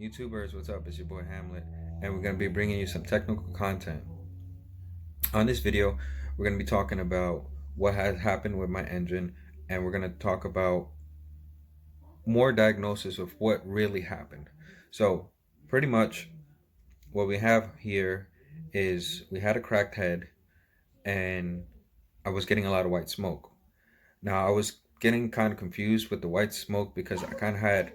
YouTubers, what's up? It's your boy Hamlet, and we're going to be bringing you some technical content. On this video, we're going to be talking about what has happened with my engine, and we're going to talk about more diagnosis of what really happened. So, pretty much what we have here is we had a cracked head, and I was getting a lot of white smoke. Now, I was getting kind of confused with the white smoke because I kind of had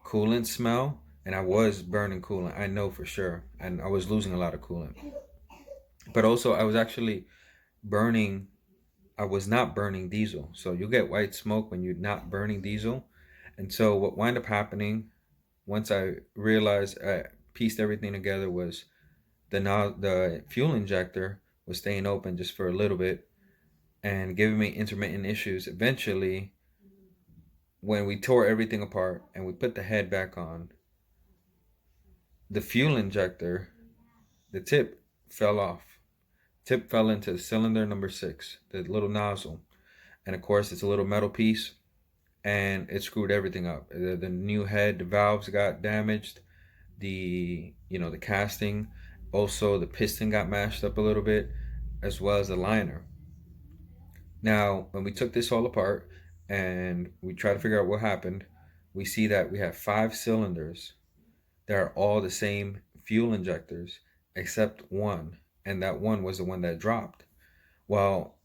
coolant smell, and I was burning coolant, I know for sure, and I was losing a lot of coolant. But also I was actually burning, I was not burning diesel. So you get white smoke when you're not burning diesel. And so what wound up happening once I realized, I pieced everything together, was the fuel injector was staying open just for a little bit and giving me intermittent issues. Eventually, when we tore everything apart and we put the head back on, the fuel injector, the tip fell off. Tip fell into cylinder number 6, the little nozzle. And of course, it's a little metal piece, and it screwed everything up. The new head, the valves got damaged, the casting, also the piston got mashed up a little bit, as well as the liner. Now, when we took this all apart and we try to figure out what happened, we see that we have 5 cylinders that are all the same fuel injectors except one, and that one was the one that dropped. Well,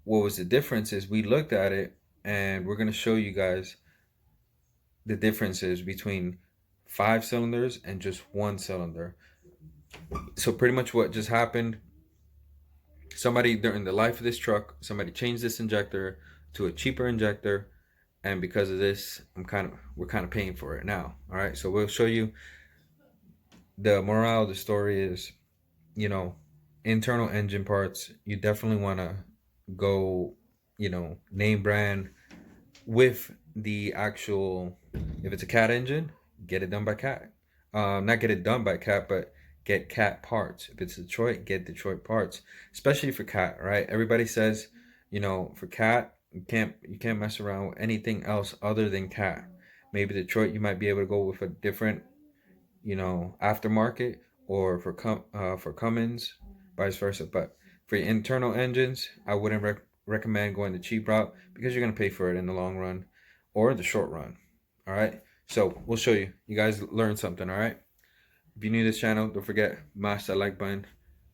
what was the difference is we looked at it, and we're going to show you guys the differences between 5 cylinders and just 1 cylinder. So pretty much what just happened, somebody during the life of this truck, somebody changed this injector to a cheaper injector, and because of this, we're kind of paying for it now. All right, so we'll show you. The morale of the story is, internal engine parts, you definitely want to go, name brand with the actual. If it's a Cat engine, get it done by Cat. Not get it done by Cat, but get Cat parts. If it's Detroit, get Detroit parts, especially for Cat, right? Everybody says, for Cat, you can't mess around with anything else other than Cat. Maybe Detroit, you might be able to go with a different, aftermarket, or for Cummins, vice versa. But for your internal engines, I wouldn't recommend going the cheap route, because you're going to pay for it in the long run or the short run. All right, so we'll show you. You guys learned something. All right, if you're new to this channel, don't forget, mash that like button,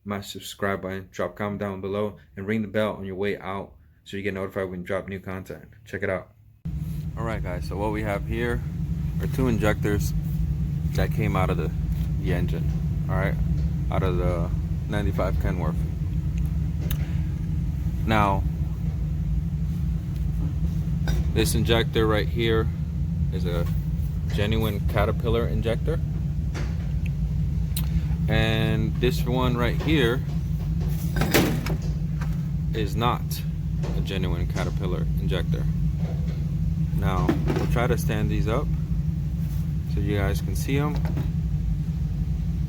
mash the subscribe button, drop comment down below, and ring the bell on your way out so you get notified when we drop new content. Check it out. All right, guys, so what we have here are 2 injectors that came out of the engine. All right, out of the 95 Kenworth. Now, this injector right here is a genuine Caterpillar injector, and this one right here is not a genuine Caterpillar injector. Now, we'll try to stand these up so you guys can see them,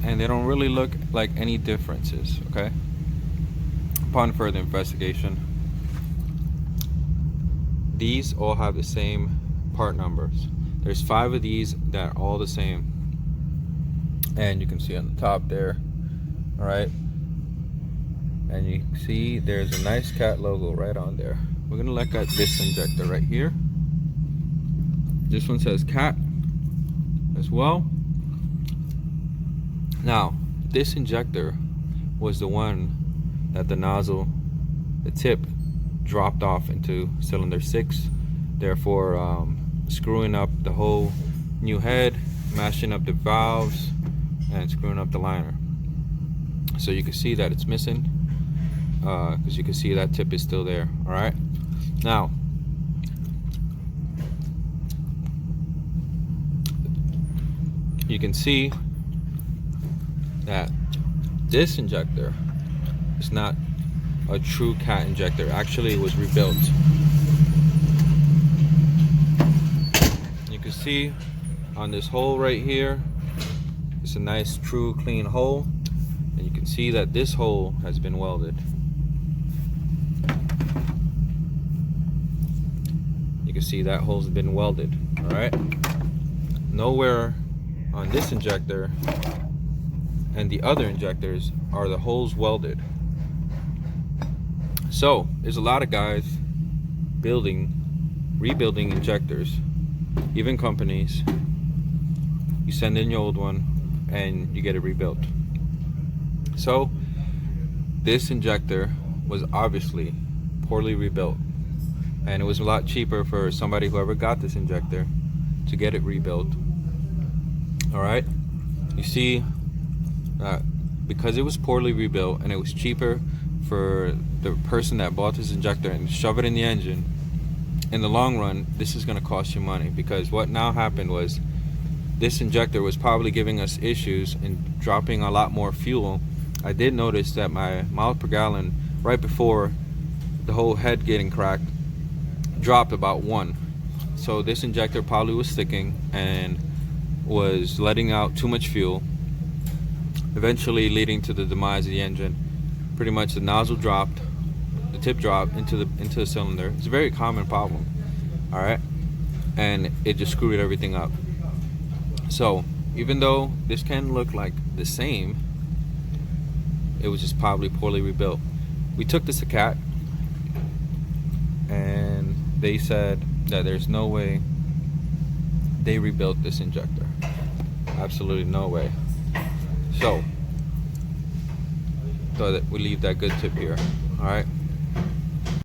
and they don't really look like any differences, okay? Upon further investigation, these all have the same part numbers. There's 5 of these that are all the same, and you can see on the top there, all right? And you can see there's a nice Cat logo right on there. We're gonna look at this injector right here. This one says Cat as well. Now, this injector was the one that the nozzle, the tip, dropped off into cylinder 6, therefore screwing up the whole new head, mashing up the valves, and screwing up the liner. So you can see that it's missing, because you can see that tip is still there. All right, now you can see that this injector is not a true Cat injector. Actually, it was rebuilt. You can see on this hole right here, it's a nice true clean hole, and you can see that this hole has been welded. You can see that hole's been welded. All right, nowhere on this injector and the other injectors are the holes welded. So there's a lot of guys rebuilding injectors, even companies. You send in your old one and you get it rebuilt. So this injector was obviously poorly rebuilt, and it was a lot cheaper for somebody who ever got this injector to get it rebuilt. All right, you see that because it was poorly rebuilt and it was cheaper for the person that bought this injector and shove it in the engine, in the long run this is going to cost you money, because what now happened was this injector was probably giving us issues and dropping a lot more fuel. I did notice that my miles per gallon right before the whole head getting cracked dropped about 1. So this injector probably was sticking and was letting out too much fuel, eventually leading to the demise of the engine. Pretty much the nozzle dropped, the tip dropped into the cylinder. It's a very common problem, all right, and it just screwed everything up. So even though this can look like the same, it was just probably poorly rebuilt. We took this to CAT and they said that there's no way they rebuilt this injector. Absolutely no way. So that we leave that good tip here. All right.